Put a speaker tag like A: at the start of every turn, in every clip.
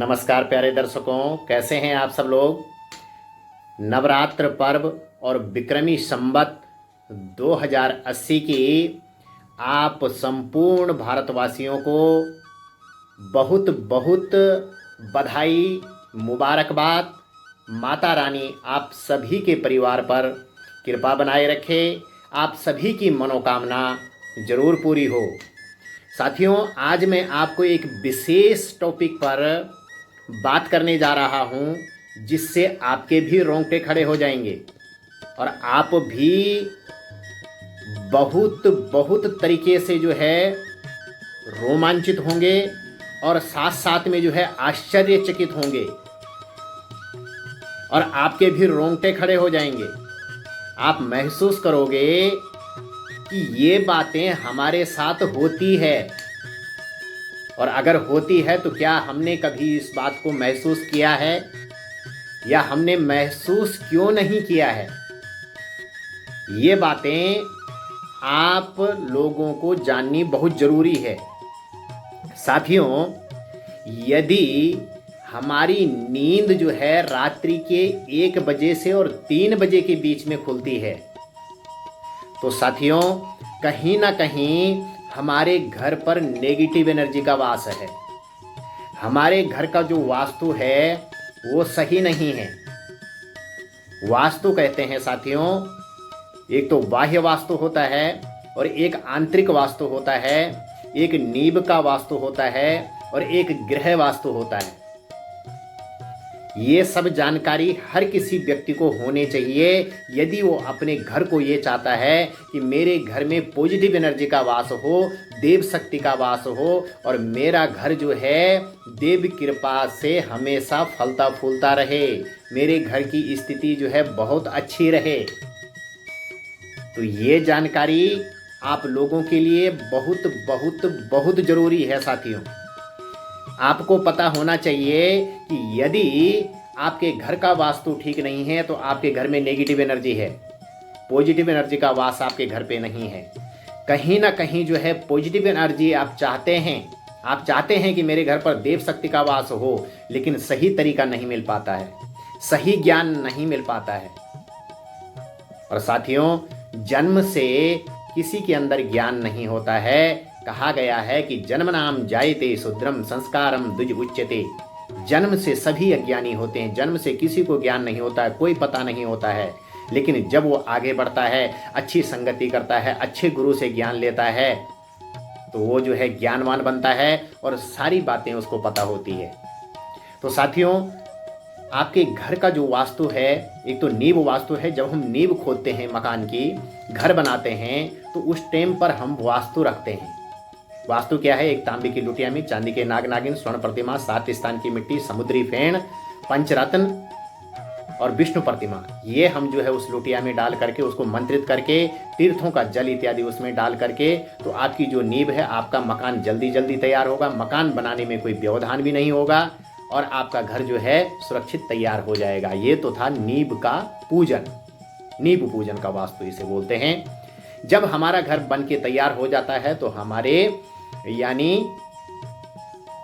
A: नमस्कार प्यारे दर्शकों, कैसे हैं आप सब लोग। नवरात्र पर्व और विक्रमी संवत 2080 की आप संपूर्ण भारतवासियों को बहुत बहुत बधाई, मुबारकबाद। माता रानी आप सभी के परिवार पर कृपा बनाए रखे, आप सभी की मनोकामना जरूर पूरी हो। साथियों, आज मैं आपको एक विशेष टॉपिक पर बात करने जा रहा हूं, जिससे आपके भी रोंगटे खड़े हो जाएंगे और आप भी बहुत बहुत तरीके से जो है रोमांचित होंगे और साथ साथ में जो है आश्चर्यचकित होंगे और आपके भी रोंगटे खड़े हो जाएंगे। आप महसूस करोगे कि ये बातें हमारे साथ होती है, और अगर होती है तो क्या हमने कभी इस बात को महसूस किया है या हमने महसूस क्यों नहीं किया है। ये बातें आप लोगों को जाननी बहुत ज़रूरी है। साथियों, यदि हमारी नींद जो है रात्रि के 1 बजे से और 3 बजे के बीच में खुलती है, तो साथियों कहीं ना कहीं हमारे घर पर नेगेटिव एनर्जी का वास है। हमारे घर का जो वास्तु है वो सही नहीं है। वास्तु कहते हैं साथियों, एक तो बाह्य वास्तु होता है और एक आंतरिक वास्तु होता है, एक नींव का वास्तु होता है और एक गृह वास्तु होता है। ये सब जानकारी हर किसी व्यक्ति को होने चाहिए, यदि वो अपने घर को ये चाहता है कि मेरे घर में पॉजिटिव एनर्जी का वास हो, देव शक्ति का वास हो और मेरा घर जो है देव कृपा से हमेशा फलता फूलता रहे, मेरे घर की स्थिति जो है बहुत अच्छी रहे। तो ये जानकारी आप लोगों के लिए बहुत बहुत बहुत ज़रूरी है। साथियों, आपको पता होना चाहिए कि यदि आपके घर का वास्तु ठीक नहीं है तो आपके घर में नेगेटिव एनर्जी है, पॉजिटिव एनर्जी का वास आपके घर पे नहीं है। कहीं ना कहीं जो है पॉजिटिव एनर्जी आप चाहते हैं कि मेरे घर पर देव शक्ति का वास हो, लेकिन सही तरीका नहीं मिल पाता है, सही ज्ञान नहीं मिल पाता है। और साथियों, जन्म से किसी के अंदर ज्ञान नहीं होता है। कहा गया है कि जन्मनाम जायते शूद्रम संस्कारम द्विज उच्यते। जन्म से सभी अज्ञानी होते हैं, जन्म से किसी को ज्ञान नहीं होता है, कोई पता नहीं होता है। लेकिन जब वो आगे बढ़ता है, अच्छी संगति करता है, अच्छे गुरु से ज्ञान लेता है, तो वो जो है ज्ञानवान बनता है और सारी बातें उसको पता होती है। तो साथियों, आपके घर का जो वास्तु है, एक तो नींव वास्तु है। जब हम नींव खोदते हैं, मकान की घर बनाते हैं, तो उस टाइम पर हम वास्तु रखते हैं। वास्तु क्या है? एक तांबे की लुटिया में चांदी के नाग नागिन, स्वर्ण प्रतिमा, 7 स्थान की मिट्टी, समुद्री फेन, पंचरत्न और विष्णु प्रतिमा, ये हम जो है उस लुटिया में डाल करके, उसको मंत्रित करके, तीर्थों का जल इत्यादि उसमें डाल करके, तो आपकी जो नींव है, आपका मकान जल्दी जल्दी तैयार होगा। मकान बनाने में कोई व्यवधान भी नहीं होगा और आपका घर जो है सुरक्षित तैयार हो जाएगा। ये तो था नींव का पूजन, नींव पूजन का वास्तु इसे बोलते हैं। जब हमारा घर बन के तैयार हो जाता है तो हमारे यानी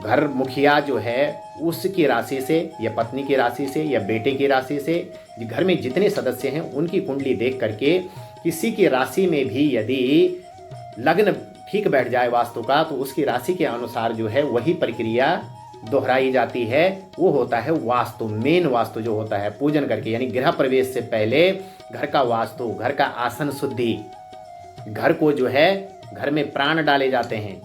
A: घर मुखिया जो है उसकी राशि से या पत्नी की राशि से या बेटे की राशि से, घर में जितने सदस्य हैं उनकी कुंडली देख करके, किसी की राशि में भी यदि लग्न ठीक बैठ जाए वास्तु का, तो उसकी राशि के अनुसार जो है वही प्रक्रिया दोहराई जाती है। वो होता है वास्तु, मेन वास्तु जो होता है पूजन करके, यानी गृह प्रवेश से पहले घर का वास्तु, घर का आसन शुद्धि, घर को जो है घर में प्राण डाले जाते हैं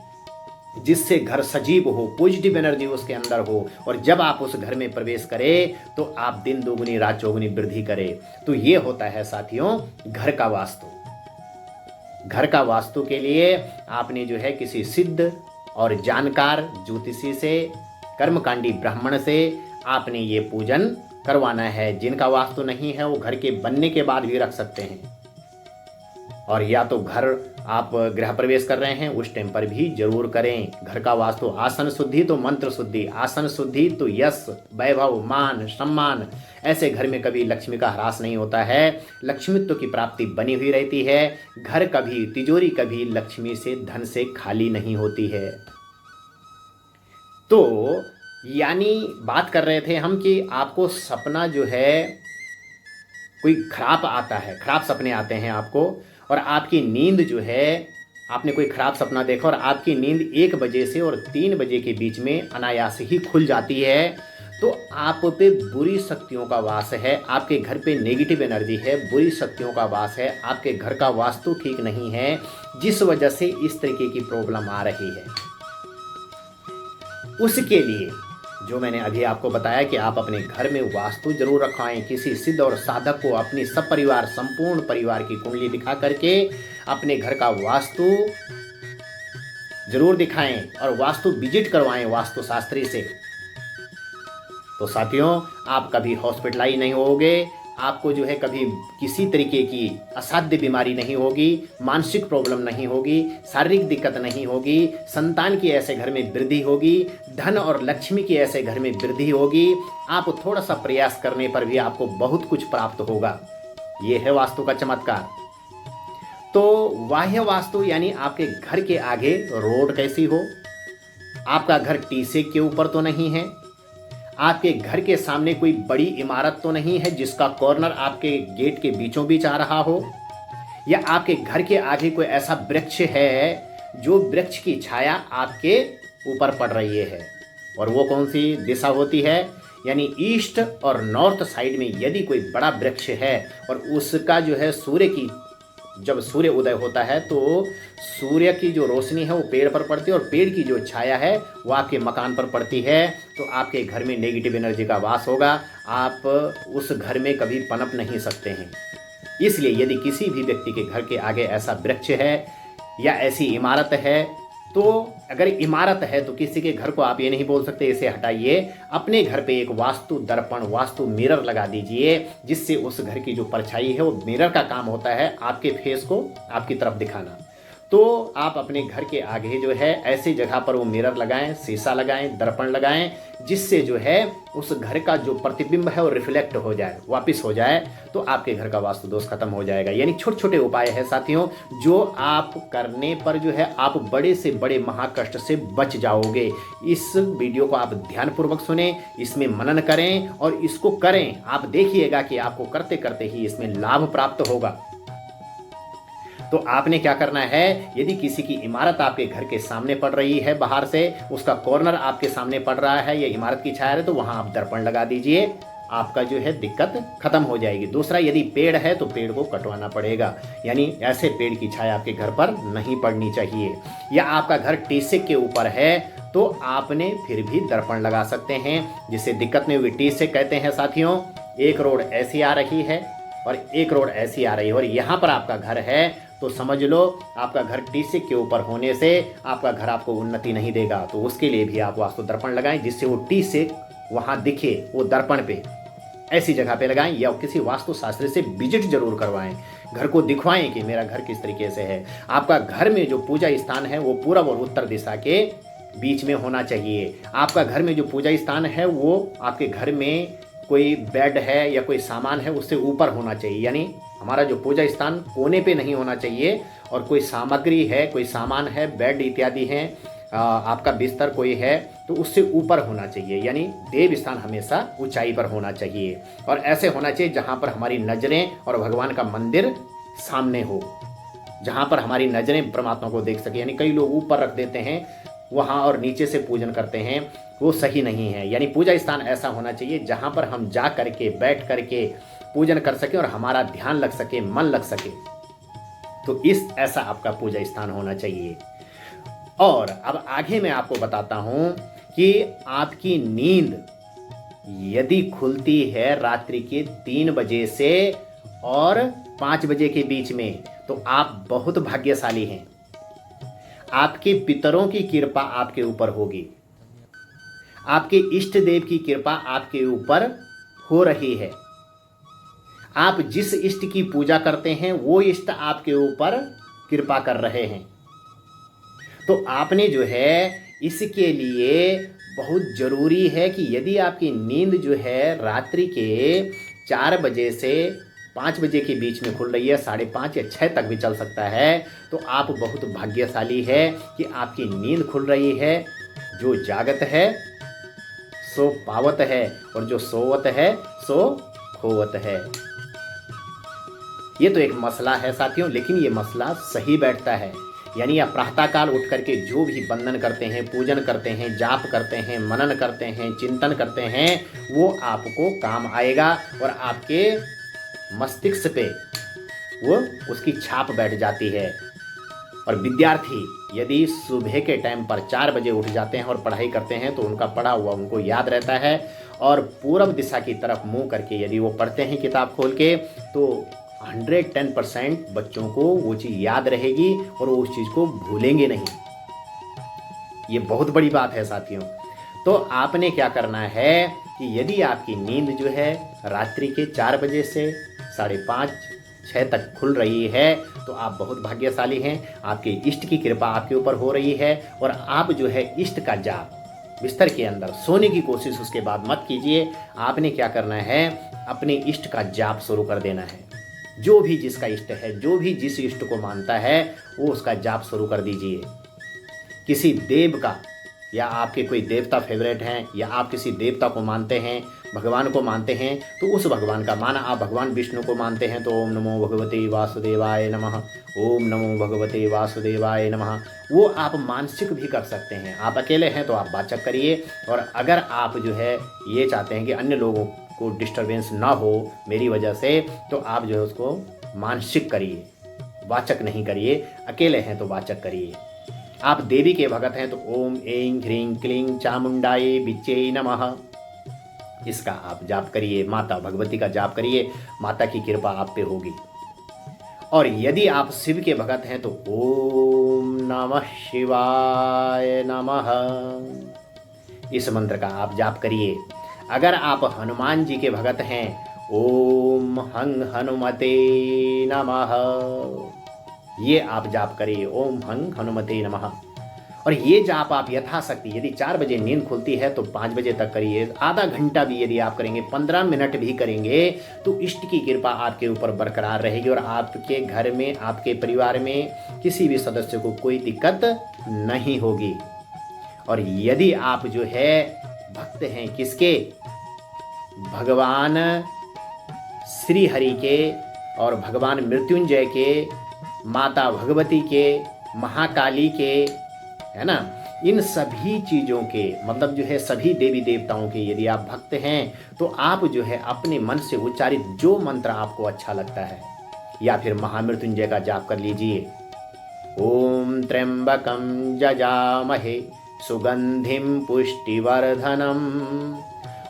A: जिससे घर सजीव हो, पॉजिटिव एनर्जी उसके अंदर हो, और जब आप उस घर में प्रवेश करें तो आप दिन दोगुनी रात चौगुनी वृद्धि करें। तो ये होता है साथियों घर का वास्तु। घर का वास्तु के लिए आपने जो है किसी सिद्ध और जानकार ज्योतिषी से, कर्मकांडी ब्राह्मण से आपने ये पूजन करवाना है। जिनका वास्तु नहीं है वो घर के बनने के बाद भी रख सकते हैं, और या तो घर आप गृह प्रवेश कर रहे हैं उस टाइम पर भी जरूर करें घर का वास्तु। आसन शुद्धि तो मंत्र शुद्धि, आसन शुद्धि तो यश, वैभव, मान, सम्मान, ऐसे घर में कभी लक्ष्मी का ह्रास नहीं होता है, लक्ष्मीत्व की प्राप्ति बनी हुई रहती है। घर कभी, तिजोरी कभी लक्ष्मी से, धन से खाली नहीं होती है। तो यानी बात कर रहे थे हम कि आपको सपना जो है कोई खराब आता है, खराब सपने आते हैं आपको, और आपकी नींद जो है, आपने कोई खराब सपना देखा और आपकी नींद 1 बजे से और 3 बजे के बीच में अनायास ही खुल जाती है, तो आप पे बुरी शक्तियों का वास है, आपके घर पे नेगेटिव एनर्जी है, बुरी शक्तियों का वास है, आपके घर का वास्तु ठीक नहीं है, जिस वजह से इस तरीके की प्रॉब्लम आ रही है। उसके लिए जो मैंने अभी आपको बताया कि आप अपने घर में वास्तु जरूर रखवाएं। किसी सिद्ध और साधक को अपनी सब परिवार, संपूर्ण परिवार की कुंडली दिखा करके अपने घर का वास्तु जरूर दिखाएं और वास्तु विजिट करवाएं वास्तु शास्त्री से। तो साथियों, आप कभी हॉस्पिटलाइज नहीं होगे, आपको जो है कभी किसी तरीके की असाध्य बीमारी नहीं होगी, मानसिक प्रॉब्लम नहीं होगी, शारीरिक दिक्कत नहीं होगी, संतान की ऐसे घर में वृद्धि होगी, धन और लक्ष्मी की ऐसे घर में वृद्धि होगी। आप थोड़ा सा प्रयास करने पर भी आपको बहुत कुछ प्राप्त होगा। ये है वास्तु का चमत्कार। तो बाह्य वास्तु यानी आपके घर के आगे रोड कैसी हो, आपका घर टीसे के ऊपर तो नहीं है, आपके घर के सामने कोई बड़ी इमारत तो नहीं है जिसका कॉर्नर आपके गेट के बीचों बीच आ रहा हो, या आपके घर के आगे कोई ऐसा वृक्ष है जो वृक्ष की छाया आपके ऊपर पड़ रही है। और वो कौन सी दिशा होती है, यानी ईस्ट और नॉर्थ साइड में यदि कोई बड़ा वृक्ष है और उसका जो है जब सूर्य उदय होता है तो सूर्य की जो रोशनी है वो पेड़ पर पड़ती है और पेड़ की जो छाया है वो आपके मकान पर पड़ती है, तो आपके घर में नेगेटिव एनर्जी का वास होगा, आप उस घर में कभी पनप नहीं सकते हैं। इसलिए यदि किसी भी व्यक्ति के घर के आगे ऐसा वृक्ष है या ऐसी इमारत है, तो अगर इमारत है तो किसी के घर को आप ये नहीं बोल सकते इसे हटाइए, अपने घर पे एक वास्तु दर्पण, वास्तु मिरर लगा दीजिए, जिससे उस घर की जो परछाई है वो मिरर का काम होता है आपके फेस को आपकी तरफ दिखाना। तो आप अपने घर के आगे जो है ऐसी जगह पर वो मिरर लगाएं, शीशा लगाएं, दर्पण लगाएं, जिससे जो है उस घर का जो प्रतिबिंब है वो रिफ्लेक्ट हो जाए, वापस हो जाए, तो आपके घर का वास्तु दोष खत्म हो जाएगा। यानी छोटे छोटे उपाय है साथियों, जो आप करने पर जो है आप बड़े से बड़े महाकष्ट से बच जाओगे। इस वीडियो को आप ध्यानपूर्वक सुने, इसमें मनन करें और इसको करें, आप देखिएगा कि आपको करते करते ही इसमें लाभ प्राप्त होगा। तो आपने क्या करना है, यदि किसी की इमारत आपके घर के सामने पड़ रही है, बाहर से उसका कॉर्नर आपके सामने पड़ रहा है या इमारत की छाया है, तो वहां आप दर्पण लगा दीजिए, आपका जो है दिक्कत खत्म हो जाएगी। दूसरा, यदि पेड़ है तो पेड़ को कटवाना पड़ेगा, यानी ऐसे पेड़ की छाया आपके घर पर नहीं पड़नी चाहिए। या आपका घर टीसे के ऊपर है तो आपने फिर भी दर्पण लगा सकते हैं, जिससे दिक्कत नहीं होगी। टीसे कहते हैं साथियों, एक रोड ऐसी आ रही है और एक रोड ऐसी आ रही है और यहाँ पर आपका घर है, तो समझ लो आपका घर टीसे के ऊपर होने से आपका घर आपको उन्नति नहीं देगा। तो उसके लिए भी आप वास्तु दर्पण लगाएं, जिससे वो टीसे वहाँ दिखे, वो दर्पण पे ऐसी जगह पे लगाएं, या किसी वास्तु शास्त्री से विजिट जरूर करवाएं, घर को दिखवाएं कि मेरा घर किस तरीके से है। आपका घर में जो पूजा स्थान है वो पूर्व और उत्तर दिशा के बीच में होना चाहिए। आपका घर में जो पूजा स्थान है वो आपके घर में कोई बेड है या कोई सामान है उससे ऊपर होना चाहिए, यानी हमारा जो पूजा स्थान कोने पे नहीं होना चाहिए। और कोई सामग्री है, कोई सामान है, बेड इत्यादि हैं, आपका बिस्तर कोई है, तो उससे ऊपर होना चाहिए, यानी देव स्थान हमेशा ऊंचाई पर होना चाहिए। और ऐसे होना चाहिए जहाँ पर हमारी नज़रें और भगवान का मंदिर सामने हो, जहाँ पर हमारी नज़रें परमात्मा को देख सके। यानी कई लोग ऊपर रख देते हैं वहाँ और नीचे से पूजन करते हैं, वो सही नहीं है। यानी पूजा स्थान ऐसा होना चाहिए जहाँ पर हम जा करके बैठ करके पूजन कर सके और हमारा ध्यान लग सके, मन लग सके, तो इस ऐसा आपका पूजा स्थान होना चाहिए। और अब आगे मैं आपको बताता हूं कि आपकी नींद यदि खुलती है रात्रि के 3 बजे से और 5 बजे के बीच में, तो आप बहुत भाग्यशाली हैं। आपके पितरों की कृपा आपके ऊपर होगी, आपके इष्ट देव की कृपा आपके ऊपर हो रही है। आप जिस इष्ट की पूजा करते हैं वो इष्ट आपके ऊपर कृपा कर रहे हैं। तो आपने जो है इसके लिए बहुत ज़रूरी है कि यदि आपकी नींद जो है रात्रि के 4 बजे से 5 बजे के बीच में खुल रही है, 5:30 या 6 तक भी चल सकता है, तो आप बहुत भाग्यशाली है कि आपकी नींद खुल रही है। जो जागत है सो पावत है, और जो सोवत है सो खोवत है। ये तो एक मसला है साथियों, लेकिन ये मसला सही बैठता है। यानी आप प्रातःकाल उठ करके जो भी वंदन करते हैं, पूजन करते हैं, जाप करते हैं, मनन करते हैं, चिंतन करते हैं, वो आपको काम आएगा और आपके मस्तिष्क पे वो उसकी छाप बैठ जाती है। और विद्यार्थी यदि सुबह के टाइम पर 4 बजे उठ जाते हैं और पढ़ाई करते हैं तो उनका पढ़ा हुआ उनको याद रहता है, और पूर्व दिशा की तरफ मुंह करके यदि वो पढ़ते हैं किताब खोल के, तो 110% बच्चों को वो चीज़ याद रहेगी और वो उस चीज़ को भूलेंगे नहीं। ये बहुत बड़ी बात है साथियों। तो आपने क्या करना है कि यदि आपकी नींद जो है रात्रि के 4 बजे से 5:30 6 तक खुल रही है, तो आप बहुत भाग्यशाली हैं। आपके इष्ट की कृपा आपके ऊपर हो रही है, और आप जो है इष्ट का जाप बिस्तर के अंदर सोने की कोशिश उसके बाद मत कीजिए। आपने क्या करना है, अपने इष्ट का जाप शुरू कर देना है। जो भी जिसका इष्ट है, जो भी जिस इष्ट को मानता है, वो उसका जाप शुरू कर दीजिए। किसी देव का, या आपके कोई देवता फेवरेट हैं, या आप किसी देवता को मानते हैं, भगवान को मानते हैं, तो उस भगवान का माना। आप भगवान विष्णु को मानते हैं तो ओम नमो भगवते वासुदेवाय नमः, ओम नमो भगवते वासुदेवाय नमः, वो आप मानसिक भी कर सकते हैं। आप अकेले हैं तो आप वाचक करिए, और अगर आप जो है ये चाहते हैं कि अन्य लोगों को डिस्टर्बेंस ना हो मेरी वजह से, तो आप जो है उसको मानसिक करिए, वाचक नहीं करिए। अकेले हैं तो वाचक करिए। आप देवी के भगत हैं तो ओम ऐं ह्रीं क्लीं चामुंडायै विच्चे नमः, इसका आप जाप करिए। माता भगवती का जाप करिए, माता की कृपा आप पे होगी। और यदि आप शिव के भगत हैं तो ओम नमः शिवाय नमः, इस मंत्र का आप जाप करिए। अगर आप हनुमान जी के भगत हैं, ओम हं हनुमते नमः, ये आप जाप करिए, ओम हं हनुमते नमः। और ये जाप आप यथाशक्ति, यदि 4 बजे नींद खुलती है तो 5 बजे तक करिए। आधा घंटा भी यदि आप करेंगे, 15 मिनट भी करेंगे, तो इष्ट की कृपा आपके ऊपर बरकरार रहेगी, और आपके घर में, आपके परिवार में किसी भी सदस्य को कोई दिक्कत नहीं होगी। और यदि आप जो है भक्त हैं किसके, भगवान श्री हरि के, और भगवान मृत्युंजय के, माता भगवती के, महाकाली के, है ना, इन सभी चीज़ों के, मतलब जो है सभी देवी देवताओं के यदि आप भक्त हैं, तो आप जो है अपने मन से उच्चारित जो मंत्र आपको अच्छा लगता है, या फिर महामृत्युंजय का जाप कर लीजिए। ओम त्र्यंबकं जजामहे सुगंधिं पुष्टिवर्धनम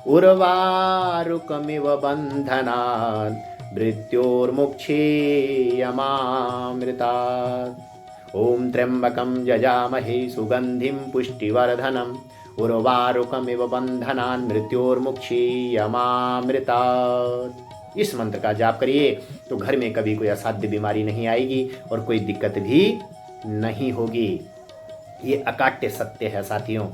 A: उर्वारुकमिव बंधनान् मृत्योर्मुक्षीयमामृतात्। ओम त्र्यंबकं जजामहे सुगंधिं पुष्टिवर्धनम् उर्वारुकमिव बंधनान् मृत्योर्मुक्षीयमामृतात्। इस मंत्र का जाप करिए तो घर में कभी कोई असाध्य बीमारी नहीं आएगी और कोई दिक्कत भी नहीं होगी। ये अकाट्य सत्य है साथियों।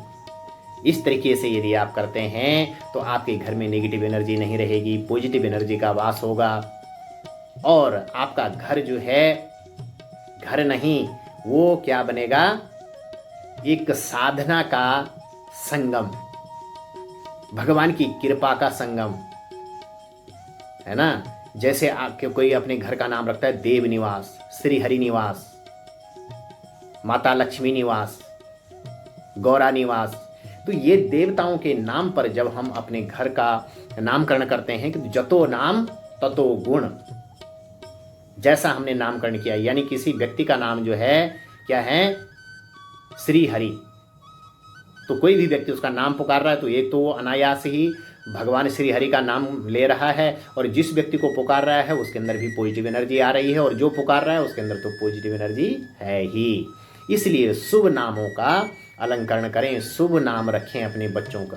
A: इस तरीके से यदि आप करते हैं तो आपके घर में नेगेटिव एनर्जी नहीं रहेगी, पॉजिटिव एनर्जी का वास होगा, और आपका घर जो है घर नहीं, वो क्या बनेगा, एक साधना का संगम, भगवान की कृपा का संगम, है ना। जैसे आपके कोई अपने घर का नाम रखता है देव निवास, श्री हरि निवास, माता लक्ष्मी निवास, गौरा निवास, तो ये देवताओं के नाम पर जब हम अपने घर का नामकरण करते हैं कि जतो नाम ततो गुण, जैसा हमने नामकरण किया, यानी किसी व्यक्ति का नाम जो है क्या है, श्री हरि, तो कोई भी व्यक्ति उसका नाम पुकार रहा है तो एक तो वो अनायास ही भगवान श्री हरि का नाम ले रहा है, और जिस व्यक्ति को पुकार रहा है उसके अंदर भी पॉजिटिव एनर्जी आ रही है, और जो पुकार रहा है उसके अंदर तो पॉजिटिव एनर्जी है ही। इसलिए शुभ नामों का अलंकरण करें, शुभ नाम रखें अपने बच्चों का,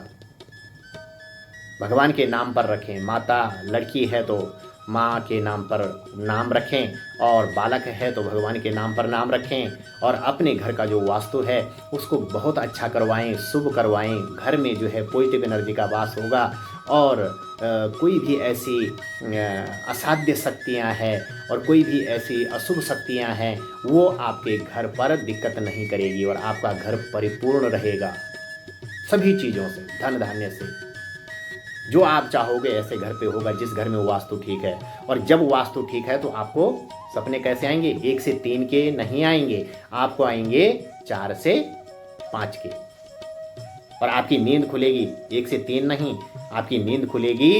A: भगवान के नाम पर रखें। माता लड़की है तो माँ के नाम पर नाम रखें, और बालक है तो भगवान के नाम पर नाम रखें, और अपने घर का जो वास्तु है उसको बहुत अच्छा करवाएं, शुभ करवाएं। घर में जो है पॉजिटिव एनर्जी का वास होगा, और कोई भी ऐसी असाध्य शक्तियां हैं और कोई भी ऐसी अशुभ शक्तियां हैं वो आपके घर पर दिक्कत नहीं करेगी, और आपका घर परिपूर्ण रहेगा। सभी चीज़ों से, धन धान्य से। जो आप चाहोगे ऐसे घर पे होगा जिस घर में वास्तु ठीक है। और जब वास्तु ठीक है तो आपको सपने कैसे आएंगे? 1 से 3 के नहीं आएंगे, आपको आएंगे 4 से 5 के। और आपकी नींद खुलेगी 1 से 3 नहीं, आपकी नींद खुलेगी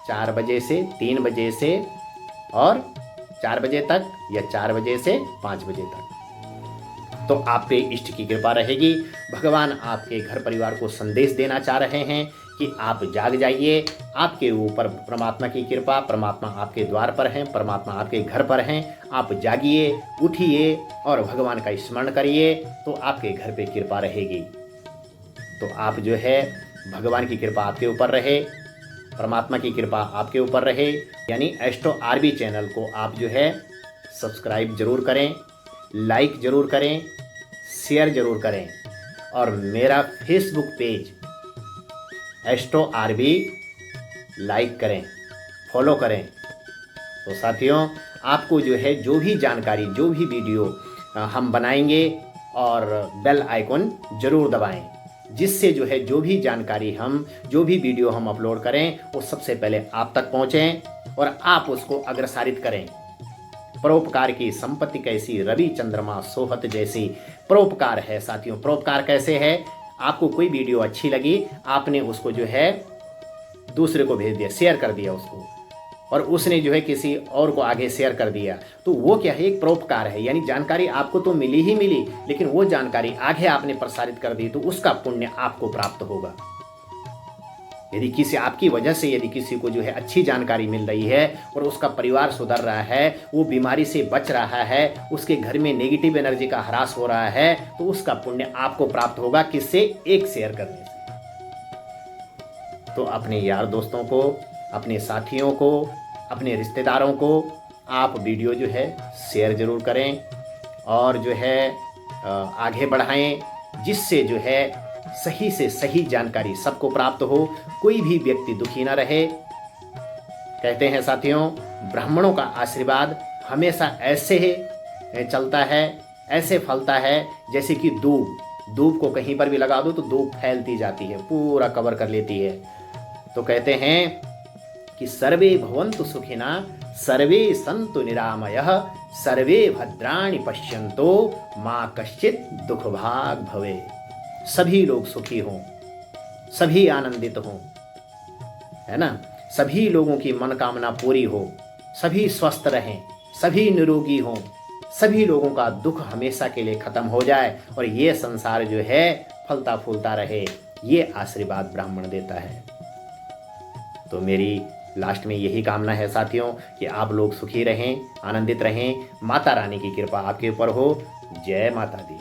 A: 4 बजे से 3 बजे से और 4 बजे तक, या 4 बजे से 5 बजे तक। तो आप पे इष्ट की कृपा रहेगी। भगवान आपके घर परिवार को संदेश देना चाह रहे हैं कि आप जाग जाइए, आपके ऊपर परमात्मा की कृपा, परमात्मा आपके द्वार पर हैं, परमात्मा आपके घर पर हैं। आप जागिए, उठिए और भगवान का स्मरण करिए, तो आपके घर पे कृपा रहेगी। तो आप जो है भगवान की कृपा आपके ऊपर रहे, परमात्मा की कृपा आपके ऊपर रहे। यानी एस्ट्रो आरबी चैनल को आप जो है सब्सक्राइब जरूर करें, लाइक जरूर करें, शेयर जरूर करें। और मेरा Facebook page Astro RB like करें, फॉलो करें। तो साथियों, आपको जो है जो भी जानकारी, जो भी वीडियो हम बनाएंगे, और बेल आइकन जरूर दबाएं, जिससे जो है जो भी जानकारी हम, जो भी वीडियो हम अपलोड करें, वो सबसे पहले आप तक पहुंचें और आप उसको अग्रसारित करें। परोपकार की संपत्ति कैसी, रवि चंद्रमा सोहत जैसी। परोपकार है साथियों। परोपकार कैसे है? आपको कोई वीडियो अच्छी लगी, आपने उसको जो है दूसरे को भेज दिया, शेयर कर दिया उसको, और उसने जो है किसी और को आगे शेयर कर दिया, तो वो क्या है? एक परोपकार है। यानी जानकारी आपको तो मिली ही मिली, लेकिन वो जानकारी आगे आपने प्रसारित कर दी, तो उसका पुण्य आपको प्राप्त होगा। यदि किसी आपकी वजह से यदि किसी को जो है अच्छी जानकारी मिल रही है और उसका परिवार सुधर रहा है, वो बीमारी से बच रहा है, उसके घर में नेगेटिव एनर्जी का ह्रास हो रहा है, तो उसका पुण्य आपको प्राप्त होगा। किससे? एक शेयर करने से। तो अपने यार दोस्तों को, अपने साथियों को, अपने रिश्तेदारों को आप वीडियो जो है शेयर जरूर करें और जो है आगे बढ़ाएं, जिससे जो है सही से सही जानकारी सबको प्राप्त हो, कोई भी व्यक्ति दुखी न रहे। कहते हैं साथियों, ब्राह्मणों का आशीर्वाद हमेशा ऐसे चलता है, ऐसे फलता है जैसे कि दूब को कहीं पर भी लगा दो तो दूब फैलती जाती है, पूरा कवर कर लेती है। तो कहते हैं कि सर्वे भवन्तु सुखिना, सर्वे सन्तु निरामयः, सर्वे भद्राणि पश्यन्तो, मा कश्चित् दुःखभाग् भवे। सभी लोग सुखी हों, सभी आनंदित हों, है ना? सभी लोगों की मनोकामना पूरी हो, सभी स्वस्थ रहें, सभी निरोगी हों, सभी लोगों का दुख हमेशा के लिए खत्म हो जाए और ये संसार जो है फलता फूलता रहे। ये आशीर्वाद ब्राह्मण देता है। तो मेरी लास्ट में यही कामना है साथियों कि आप लोग सुखी रहें, आनंदित रहें, माता रानी की कृपा आपके ऊपर हो। जय माता दी।